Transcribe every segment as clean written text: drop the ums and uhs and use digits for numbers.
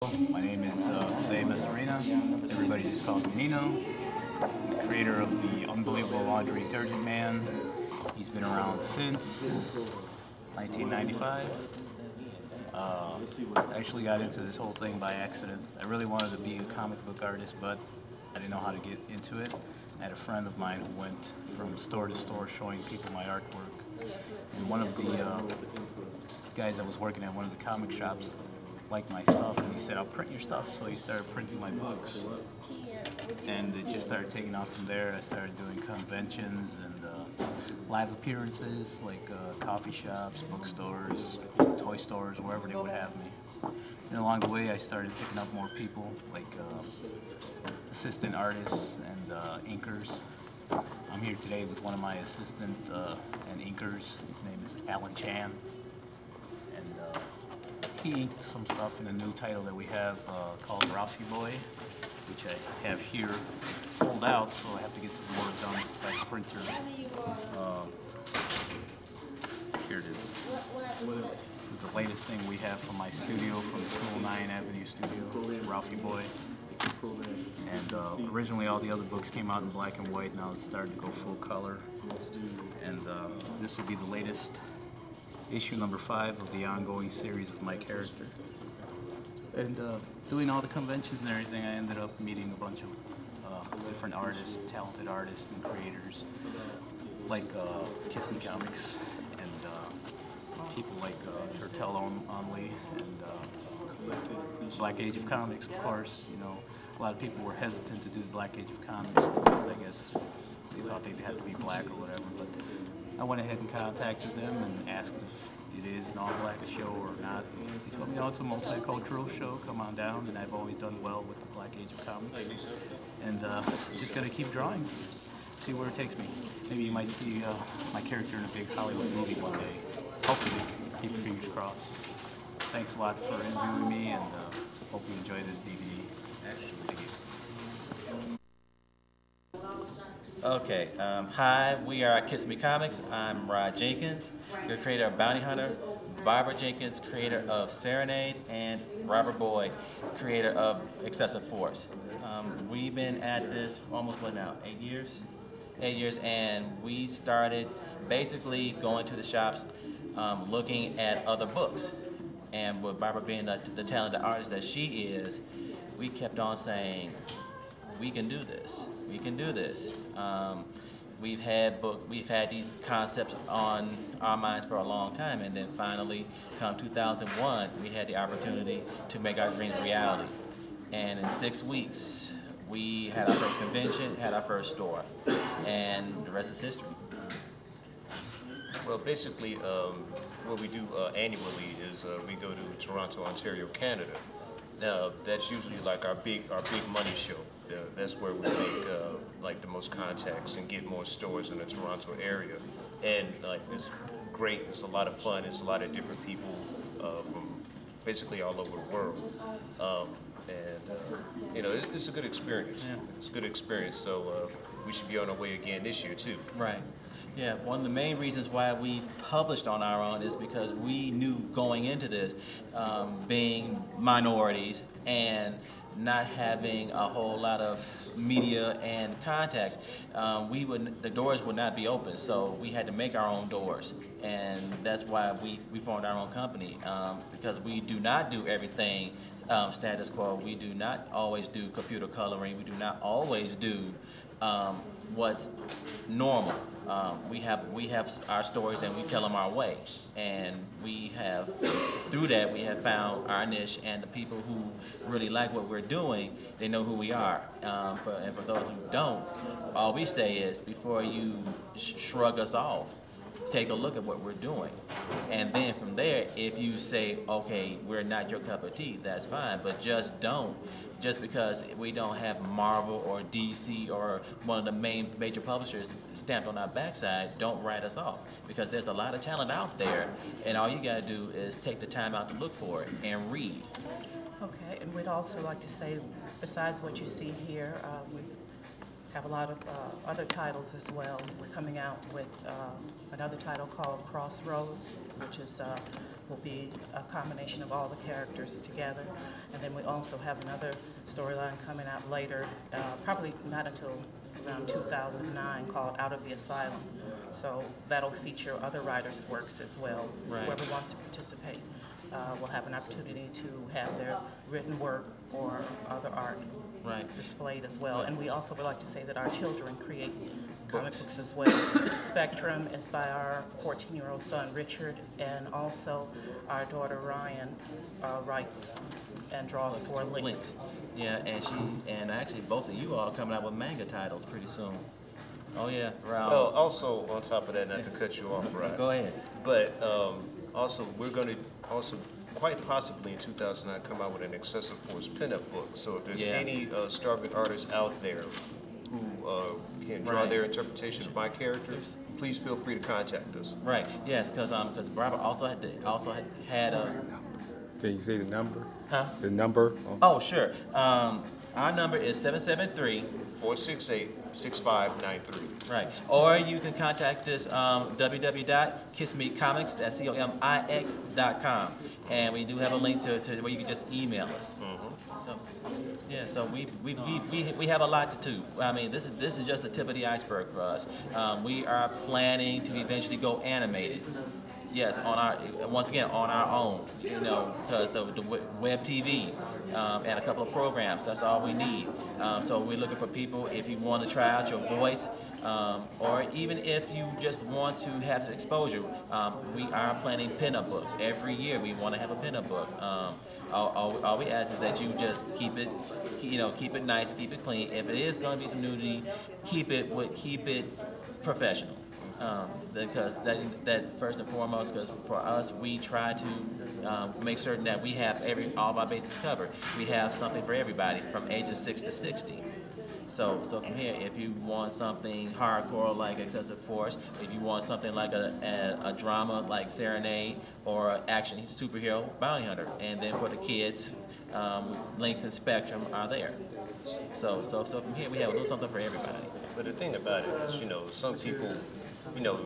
My name is Jose Messerina. Everybody just calls me Nino. Creator of the Unbelievable Laundry Detergent Man. He's been around since 1995. I actually got into this whole thing by accident. I really wanted to be a comic book artist, but I didn't know how to get into it. I had a friend of mine who went from store to store showing people my artwork. And one of the guys that was working at one of the comic shops liked my stuff, and he said, "I'll print your stuff." So he started printing my books, and it just started taking off from there. I started doing conventions and live appearances, like coffee shops, bookstores, toy stores, wherever they would have me. And along the way, I started picking up more people, like assistant artists and inkers. I'm here today with one of my assistant and inkers. His name is Alan Chan. He inked some stuff in a new title that we have called Ralphie Boy, which I have here. It's sold out, so I have to get some more done by the printer. Here it is. This is the latest thing we have from my studio, from the 209 Avenue studio. It's Ralphie Boy. And originally all the other books came out in black and white. Now it's starting to go full color. And this will be the latest issue number 5 of the ongoing series of my character. And doing all the conventions and everything, I ended up meeting a bunch of different artists, talented artists and creators, like Kiss Me Comics, and people like Turtel Onley, and Black Age of Comics, of course. You know, a lot of people were hesitant to do the Black Age of Comics because I guess they thought they'd have to be black or whatever, but I went ahead and contacted them and asked if it is an all-black show or not. He told me, no, it's a multicultural show, come on down, and I've always done well with the Black Age of Comics. And just gotta keep drawing, see where it takes me. Maybe you might see my character in a big Hollywood movie one day. Hopefully, keep your fingers crossed. Thanks a lot for interviewing me, and hope you enjoy this DVD. Okay, hi, we are Kiss Me Comics. I'm Rod Jenkins, the creator of Bounty Hunter, Barbara Jenkins, creator of Serenade, and Robert Boyd, creator of Excessive Force. We've been at this for almost, what now, 8 years? 8 years, and we started basically going to the shops, looking at other books. And with Barbara being the talented artist that she is, we kept on saying, we can do this. We can do this. We've had these concepts on our minds for a long time, and then finally, come 2001, we had the opportunity to make our dreams reality. And in 6 weeks, we had our first convention, had our first store, and the rest is history. Well, basically, what we do annually is we go to Toronto, Ontario, Canada. Now, that's usually like our big money show. That's where we make like the most contacts and get more stores in the Toronto area. And like it's great. It's a lot of fun. It's a lot of different people from basically all over the world. You know, it's a good experience. Yeah. It's a good experience. So we should be on our way again this year too. Right. Yeah, one of the main reasons why we published on our own is because we knew going into this, being minorities and not having a whole lot of media and contacts, the doors would not be open. So we had to make our own doors, and that's why we formed our own company, because we do not do everything status quo. We do not always do computer coloring. We do not always do what's normal. We have our stories and we tell them our way, and through that we have found our niche, and the people who really like what we're doing, they know who we are. And for those who don't, all we say is, before you shrug us off, take a look at what we're doing. And then from there, if you say, okay, we're not your cup of tea, that's fine, but just don't. Just because we don't have Marvel or DC or one of the major publishers stamped on our backside, don't write us off. Because there's a lot of talent out there, and all you gotta do is take the time out to look for it and read. Okay, and we'd also like to say, besides what you see here, we have a lot of other titles as well. We're coming out with another title called Crossroads, which is will be a combination of all the characters together. And then we also have another storyline coming out later, probably not until around 2009, called Out of the Asylum. So that'll feature other writers' works as well. Right. Whoever wants to participate will have an opportunity to have their written work or other art displayed as well. And we also would like to say that our children create comic books as well. Spectrum is by our 14-year-old son Richard, and also our daughter Ryan writes and draws for Links. Yeah, and actually both of you all are coming out with manga titles pretty soon. Oh yeah, around. Well, also on top of that, not to cut you off, right? Go ahead. But also, we're going to also quite possibly in 2009 come out with an excessive force pinup book. So if there's any starving artists out there who can draw their interpretation of my characters, please feel free to contact us. Right. Yes, because Robert also had a. Can you say the number? Huh? The number? Oh, sure. Our number is 773. 468-6593. Right. Or you can contact us www.kissmecomics, that's COMIX.com. And we do have a link to where you can just email us. So yeah, so we have a lot to do. I mean, this is just the tip of the iceberg for us. We are planning to eventually go animated. Yes, once again on our own, you know, because the web TV and a couple of programs, that's all we need. So we're looking for people, if you want to try out your voice, or even if you just want to have exposure, we are planning pinup books. Every year we want to have a pinup book. All we ask is that you just keep it nice, keep it clean. If it is going to be some nudity, keep it professional. Because that first and foremost, because for us, we try to make certain that we have all of our bases covered. We have something for everybody from ages 6 to 60. So from here, if you want something hardcore like Excessive Force, if you want something like a drama like Serenade, or action superhero Bounty Hunter, and then for the kids, Links and Spectrum are there. So from here, we have a little something for everybody. But the thing about it is, you know, some people, you know,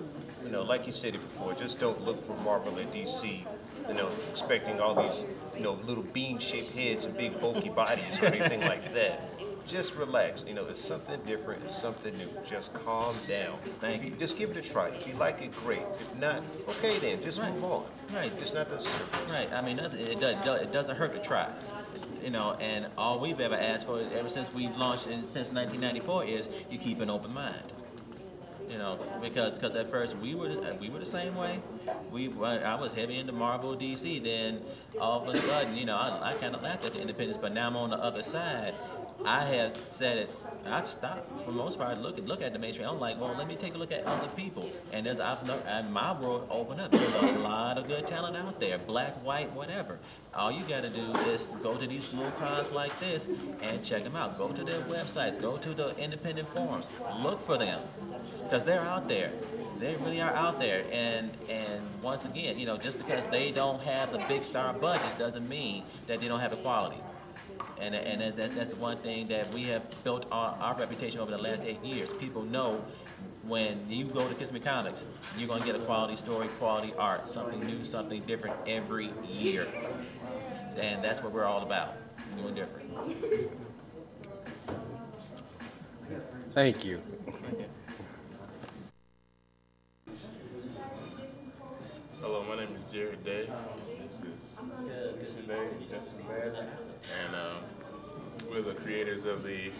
like you stated before, just don't look for Marvel and DC, you know, expecting all these, you know, little bean-shaped heads and big bulky bodies or anything like that. Just relax. You know, it's something different, it's something new. Just calm down. Thank you. Just give it a try. If you like it, great. If not, okay then, just move on. Right. It's not that serious. Right. I mean, it doesn't hurt to try. You know, and all we've ever asked for ever since we've launched since 1994 is you keep an open mind. You know, because at first we were the same way. I was heavy into Marvel, DC. Then all of a sudden, you know, I kind of laughed at the independents. But now I'm on the other side. I have said it. I've stopped for the most part. Look at the mainstream. I'm like, well, let me take a look at other people. And my world opened up. There's a lot of good talent out there, black, white, whatever. All you got to do is go to these little cons like this and check them out. Go to their websites. Go to the independent forums. Look for them, because they're out there. They really are out there. And once again, you know, just because they don't have the big star budgets doesn't mean that they don't have the quality. And that's the one thing that we have built our reputation over the last 8 years. People know when you go to Kiss Me Comics, you're going to get a quality story, quality art, something new, something different every year. And that's what we're all about, new and different. Thank you. Hello, my name is Jared Day. This is Day, Justin Madden, and we're the creators of the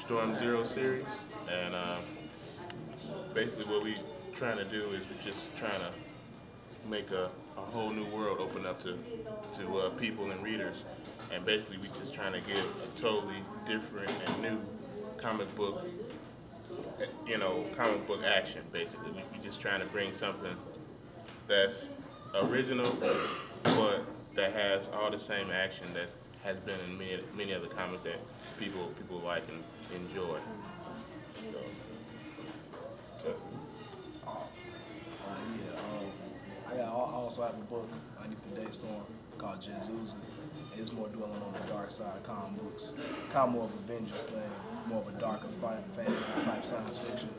Storm Zero series. And basically, what we're trying to do is we're just trying to make a whole new world open up to people and readers. And basically, we're just trying to give a totally different and new comic book, comic book action. Basically, we're just trying to bring something that's original, but that has all the same action that has been in many other comics that people like and enjoy. So, Justin. I also have a book underneath the Daystorm called Jesus. It's more dwelling on the dark side of comic books. Kind of more of a vengeance thing, more of a darker fantasy type science fiction.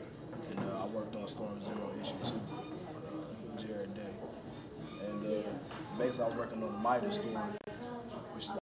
And I worked on Storm Zero issue 2, Jared Day. And and basically I was working on the Midas story.